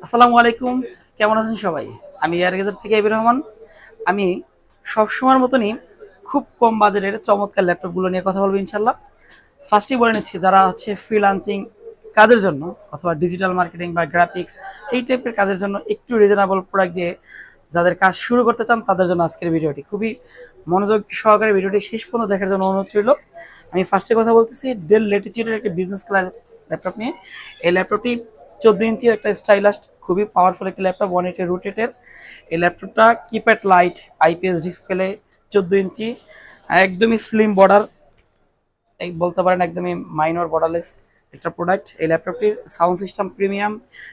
আসসালামু আলাইকুম, কেমন আছেন সবাই? আমি এয়ারগেজার থেকে আবির রহমান। আমি সবসময়ের মতনই খুব কম বাজেটের চমৎকার ল্যাপটপগুলো নিয়ে কথা বলবো ইনশাল্লাহ। ফার্স্টেই বলে নিচ্ছি, যারা হচ্ছে ফ্রিল্যান্সিং কাজের জন্য অথবা ডিজিটাল মার্কেটিং বা গ্রাফিক্স এই টাইপের কাজের জন্য একটু রিজনেবল প্রোডাক্ট দিয়ে যাদের কাজ শুরু করতে চান তাদের জন্য আজকের ভিডিওটি খুবই মনোযোগ সহকারে ভিডিওটি শেষ পর্যন্ত দেখার জন্য অনুরোধ রইল। আমি ফার্স্টে কথা বলতেছি ডেল ল্যাটিটিউডের একটা বিজনেস ক্লাস ল্যাপটপ নিয়ে। এই ল্যাপটপটি 14 ইঞ্চির একটা স্টাইলাস, খুবই পাওয়ারফুল একটি ল্যাপটপ, 180 রোটেটের। এই ল্যাপটপটা কিপ্যাড লাইট, আইপিএস ডিসপ্লে, 14 ইঞ্চি, একদমই স্লিম বর্ডার, এই বলতে পারেন একদমই মাইনর বর্ডারলেস একটা প্রোডাক্ট। এই ল্যাপটপটির সাউন্ড সিস্টেম প্রিমিয়াম,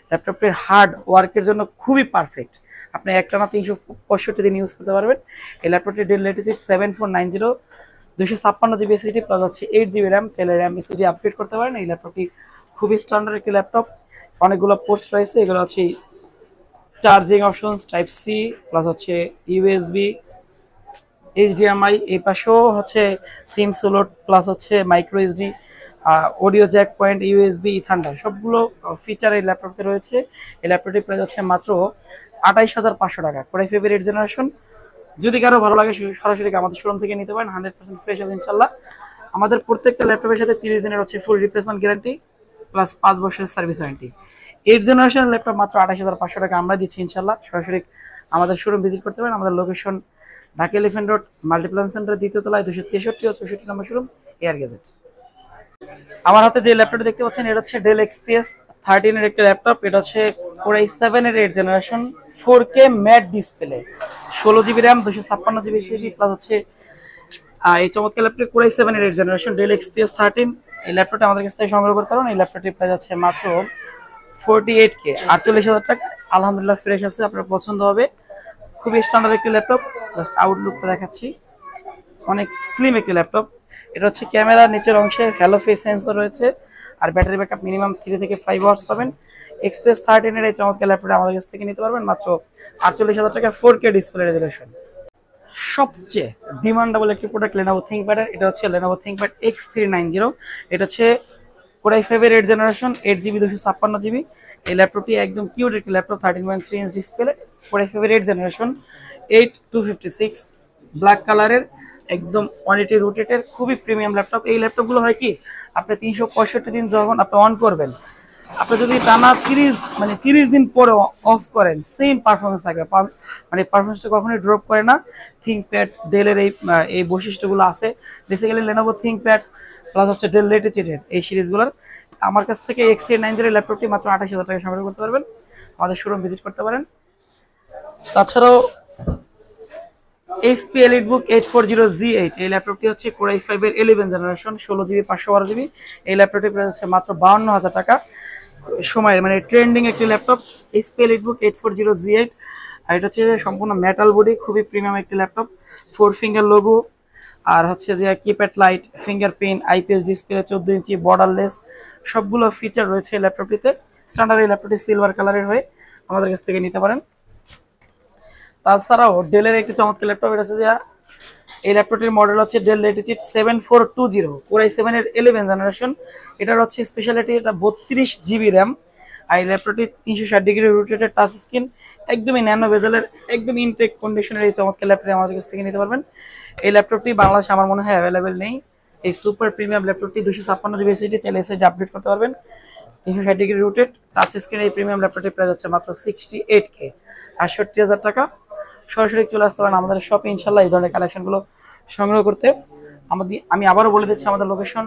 ল্যাপটপটির হার্ড ওয়ার্কের জন্য খুবই পারফেক্ট। আপনি একটানা 365 দিন ইউজ করতে পারবেন। এই ল্যাপটপটি del Latitude 7490, 256 GB SSD plus হচ্ছে 8 জিবি র্যাম। চাইলে র্যাম এসএসডি আপগ্রেড করতে পারেন। এই ল্যাপটপটি খুবই স্ট্যান্ডার্ড একটি ল্যাপটপ, অনেকগুলো পোর্টস রয়েছে। এগুলো হচ্ছে charging options, type C plus হচ্ছে ইউএসবি, এইচডিএমআই, এই পাশেও হচ্ছে সিম স্লট প্লাস হচ্ছে micro SD, audio jack point, USB, ethernet, সবগুলো ফিচার এই ল্যাপটপে রয়েছে। এই ল্যাপটপটি প্রাইস হচ্ছে মাত্র 28,500 টাকা। কোরাই ফাইভের 8 জেনারেশন। যদি কারো ভালো লাগে সরাসরি আমাদের শোরুম থেকে নিতে পারেন, 100% ফ্রেশ আছে ইনশাল্লাহ। আমাদের প্রত্যেকটা ল্যাপটপের সাথে 30 দিনের হচ্ছে ফুল রিপ্লেসমেন্ট গ্যারান্টি প্লাস 5 বছরের সার্ভিস ওয়ারেন্টি। 8 জেনারেশন ল্যাপটপ মাত্র 28,500 টাকা আমরা দিচ্ছি ইনশাল্লাহ। সরাসরি আমাদের শোরুম ভিজিট করতে পারেন। আমাদের location Dhaka elephant road, Multiplan centre, দ্বিতীয় তলায়, 263 ও 64 নম্বর শোরুম, এয়ার গেজেট। আমার হাতে যে ল্যাপটপটি দেখতে পাচ্ছেন এটা হচ্ছে ডেল এক্সপিএস 13 এর একটি ল্যাপটপ। এটা হচ্ছে কোরাই 7 এর 8 generation, 4K mat display, 16 GB RAM, 256 GB SSD plus হচ্ছে এই চমৎকার ল্যাপটপ কোরাই 7 এর 8 জেনারেশন ডেল এক্সপিএস 13। এই ল্যাপটপটা আমাদের কাছ থেকে সংগ্রহ করতে পারেন। এই ল্যাপটপটির প্রাইস আছে মাত্র 48K, 48,000 টাকা। আলহামদুলিল্লাহ ফ্রেশ আছে, আপনার পছন্দ হবে। খুবই স্ট্যান্ডার্ড একটি ল্যাপটপ। জাস্ট আউটলুকটা দেখাচ্ছি, অনেক স্লিম একটি ল্যাপটপ। এটা হচ্ছে ক্যামেরার নিচের অংশে হ্যালো ফেস সেন্সর রয়েছে, আর ব্যাটারি ব্যাকআপ মিনিমাম 3 থেকে 5 আওয়ার্স পাবেন। এক্সপ্রেস 13 এর এই চমৎকার ল্যাপটপটা আমাদের কাছ থেকে নিতে পারবেন মাত্র 48,000 টাকা, 4K ডিসপ্লে রেজোলিউশন। সবচেয়ে ডিমান্ডেবল একটি প্রোডাক্ট লেনোভো থিংকপ্যাড। এটা হচ্ছে লেনোভো থিংকপ্যাড X390। এটা হচ্ছে কোরাই 5 এর 8 জেনারেশন, 8 জিবি, 256 জিবি। এই ল্যাপটপটি একদম কিউট একটি ল্যাপটপ, 13.3 ইঞ্চ ডিসপ্লে, কোরাই 5 এর 8 জেনারেশন, 8256 ব্ল্যাক কালারের, একদম 180 রোটেটের, খুবই প্রিমিয়াম ল্যাপটপ। এই ল্যাপটপগুলো হয় কি, আপনি 365 দিন যখন আপনি অন করবেন, আপনি যদি টানা 30 দিন পরে অফ করেন, সেম পারফরমেন্স থাকবে। মানে পারফরমেন্সটা কখনোই ড্রপ করে না। থিংকপ্যাড ডেলের এই বৈশিষ্ট্যগুলো আছে। বেসিক্যালি লেনোভো থিংকপ্যাড প্লাস হচ্ছে ডেল লেটিটিউডের এই সিরিজগুলোর। আমার কাছ থেকে X390 এর ল্যাপটপটি মাত্র 28,000 টাকা সংগ্রহ করতে পারবেন। আমাদের শোরুম ভিজিট করতে পারেন। তাছাড়াও HP EliteBook 840Z8, এই ল্যাপটপটি হচ্ছে কোরাই 5 এর 11 জেনারেশন, 16 জিবি, 512 জিবি। এই ল্যাপটপটি প্রাইস হচ্ছে মাত্র 52,000 টাকা। সময়ের মানে ট্রেন্ডিং একটি ল্যাপটপ, HP EliteBook 840Z8। আর এটা হচ্ছে সম্পূর্ণ মেটাল বডি, খুবই প্রিমিয়াম একটি ল্যাপটপ, 4 ফিঙ্গার লোগো, আর হচ্ছে যে keypad light, fingerprint, IPS display, 14 ইঞ্চি, বর্ডারলেস, সবগুলো ফিচার রয়েছে এই ল্যাপটপটিতে। স্ট্যান্ডার্ড এই ল্যাপটপটি সিলভার কালারের হয়ে আমাদের কাছ থেকে নিতে পারেন। তাছাড়াও ডেলের একটি চমৎকার ল্যাপটপ, এটা হচ্ছে যে এই ল্যাপটপটির মডেল হচ্ছে ডেল ল্যাটিটিউড 7420, কোরাই 7 এর 11 জেনারেশন। এটার হচ্ছে স্পেশালিটি, এটা 32 জিবি র্যাম। আর এই ল্যাপটপটি 360 ডিগ্রি রোটেটেড টাচ স্ক্রিন, একদমই ন্যানো বেজেলের, একদম ইনটেক কন্ডিশনের এই চমৎকার ল্যাপটপটি আমাদের কাছ থেকে নিতে পারবেন। এই ল্যাপটপটি বাংলাদেশে আমার মনে হয় অ্যাভেলেবেল নেই। এই সুপার প্রিমিয়াম ল্যাপটপটি 256 জিবি এসএসডি, চাইলে এসএসডি আপডেট করতে পারবেন। 360 ডিগ্রি রোটেট টাচ স্ক্রিন এই প্রিমিয়াম ল্যাপটপটির প্রাইস হচ্ছে মাত্র 68K, 68,000 টাকা। সরাসরি চলে আসতে পারেন আমাদের শপে ইনশাল্লাহ এই ধরনের কালেকশনগুলো সংগ্রহ করতে। আমি আবারও বলে দিচ্ছি আমাদের location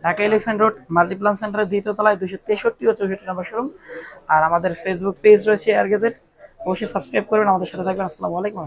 Dhaka elephant road, Multiplan সেন্টারের দ্বিতীয় তলায়, 263 ও 64 নম্বর শোরুম। আর আমাদের ফেসবুক পেজ রয়েছে এয়ার গেজেট, অবশ্যই সাবস্ক্রাইব করবেন, আমাদের সাথে থাকবেন। আসসালামু আলাইকুম।